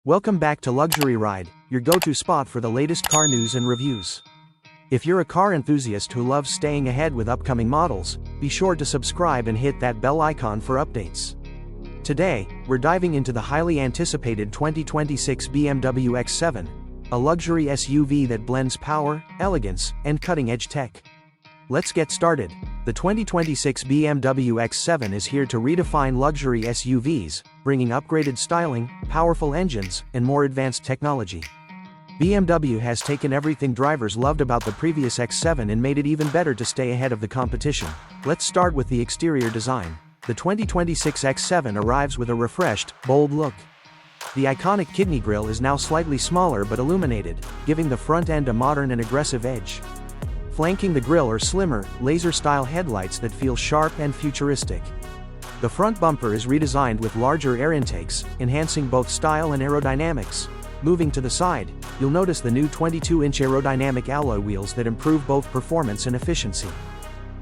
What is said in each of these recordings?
Welcome back to Luxury Ride, your go-to spot for the latest car news and reviews. If you're a car enthusiast who loves staying ahead with upcoming models, be sure to subscribe and hit that bell icon for updates. Today, we're diving into the highly anticipated 2026 BMW X7, a luxury SUV that blends power, elegance, and cutting-edge tech. Let's get started. The 2026 BMW X7 is here to redefine luxury SUVs, bringing upgraded styling, powerful engines, and more advanced technology. BMW has taken everything drivers loved about the previous X7 and made it even better to stay ahead of the competition. Let's start with the exterior design. The 2026 X7 arrives with a refreshed, bold look. The iconic kidney grille is now slightly smaller but illuminated, giving the front end a modern and aggressive edge. Flanking the grille are slimmer, laser-style headlights that feel sharp and futuristic. The front bumper is redesigned with larger air intakes, enhancing both style and aerodynamics. Moving to the side, you'll notice the new 22-inch aerodynamic alloy wheels that improve both performance and efficiency.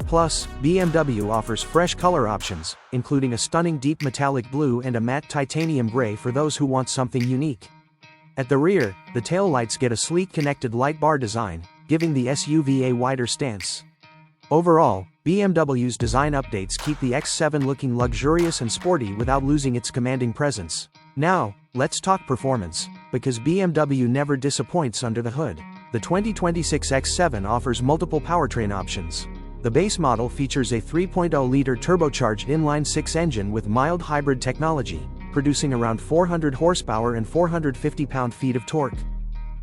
Plus, BMW offers fresh color options, including a stunning deep metallic blue and a matte titanium gray for those who want something unique. At the rear, the taillights get a sleek connected light bar design, giving the SUV a wider stance. Overall, BMW's design updates keep the X7 looking luxurious and sporty without losing its commanding presence. Now, let's talk performance, because BMW never disappoints under the hood. The 2026 X7 offers multiple powertrain options. The base model features a 3.0-liter turbocharged inline-six engine with mild hybrid technology, producing around 400 horsepower and 450 pound-feet of torque.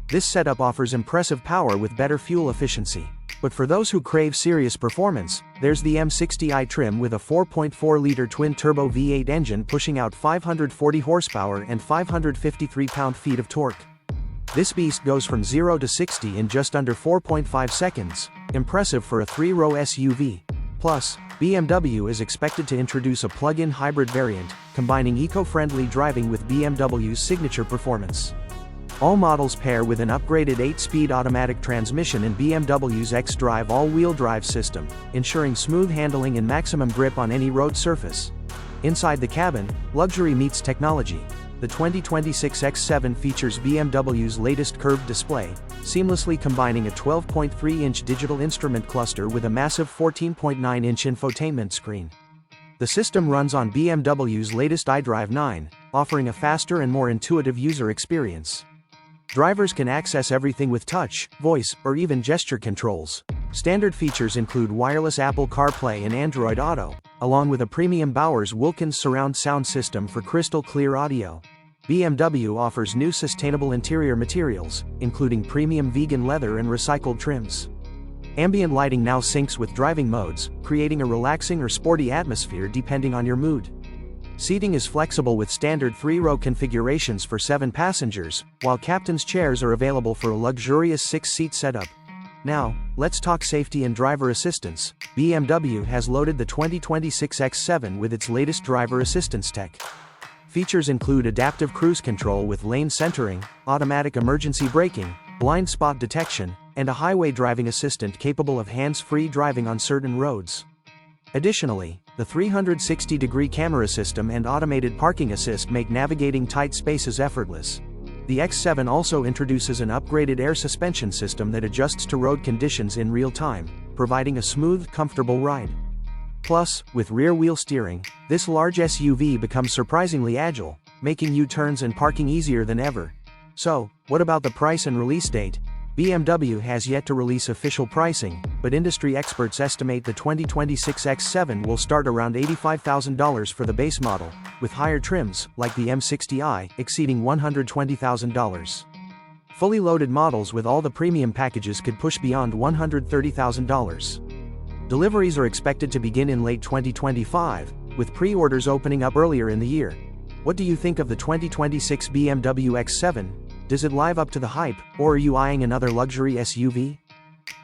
This setup offers impressive power with better fuel efficiency. But for those who crave serious performance, there's the M60i trim with a 4.4-liter twin-turbo V8 engine pushing out 540 horsepower and 553 pound-feet of torque. This beast goes from 0 to 60 in just under 4.5 seconds, impressive for a three-row SUV. Plus, BMW is expected to introduce a plug-in hybrid variant, combining eco-friendly driving with BMW's signature performance. All models pair with an upgraded 8-speed automatic transmission and BMW's iDrive all-wheel drive system, ensuring smooth handling and maximum grip on any road surface. Inside the cabin, luxury meets technology. The 2026 X7 features BMW's latest curved display, seamlessly combining a 12.3-inch digital instrument cluster with a massive 14.9-inch infotainment screen. The system runs on BMW's latest iDrive 9, offering a faster and more intuitive user experience. Drivers can access everything with touch, voice, or even gesture controls. Standard features include wireless Apple CarPlay and Android Auto, along with a premium Bowers Wilkins surround sound system for crystal-clear audio. BMW offers new sustainable interior materials, including premium vegan leather and recycled trims. Ambient lighting now syncs with driving modes, creating a relaxing or sporty atmosphere depending on your mood. Seating is flexible with standard 3-row configurations for 7 passengers, while captain's chairs are available for a luxurious 6-seat setup. Now, let's talk safety and driver assistance. BMW has loaded the 2026 X7 with its latest driver assistance tech. Features include adaptive cruise control with lane centering, automatic emergency braking, blind spot detection, and a highway driving assistant capable of hands-free driving on certain roads. Additionally, the 360-degree camera system and automated parking assist make navigating tight spaces effortless. The X7 also introduces an upgraded air suspension system that adjusts to road conditions in real time, providing a smooth, comfortable ride. Plus, with rear-wheel steering, this large SUV becomes surprisingly agile, making U-turns and parking easier than ever. So, what about the price and release date? BMW has yet to release official pricing, but industry experts estimate the 2026 X7 will start around $85,000 for the base model, with higher trims, like the M60i, exceeding $120,000. Fully loaded models with all the premium packages could push beyond $130,000. Deliveries are expected to begin in late 2025, with pre-orders opening up earlier in the year. What do you think of the 2026 BMW X7? Does it live up to the hype, or are you eyeing another luxury SUV?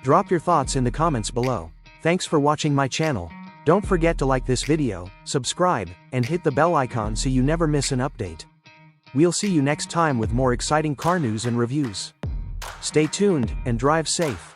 Drop your thoughts in the comments below. Thanks for watching my channel. Don't forget to like this video, subscribe, and hit the bell icon so you never miss an update. We'll see you next time with more exciting car news and reviews. Stay tuned, and drive safe.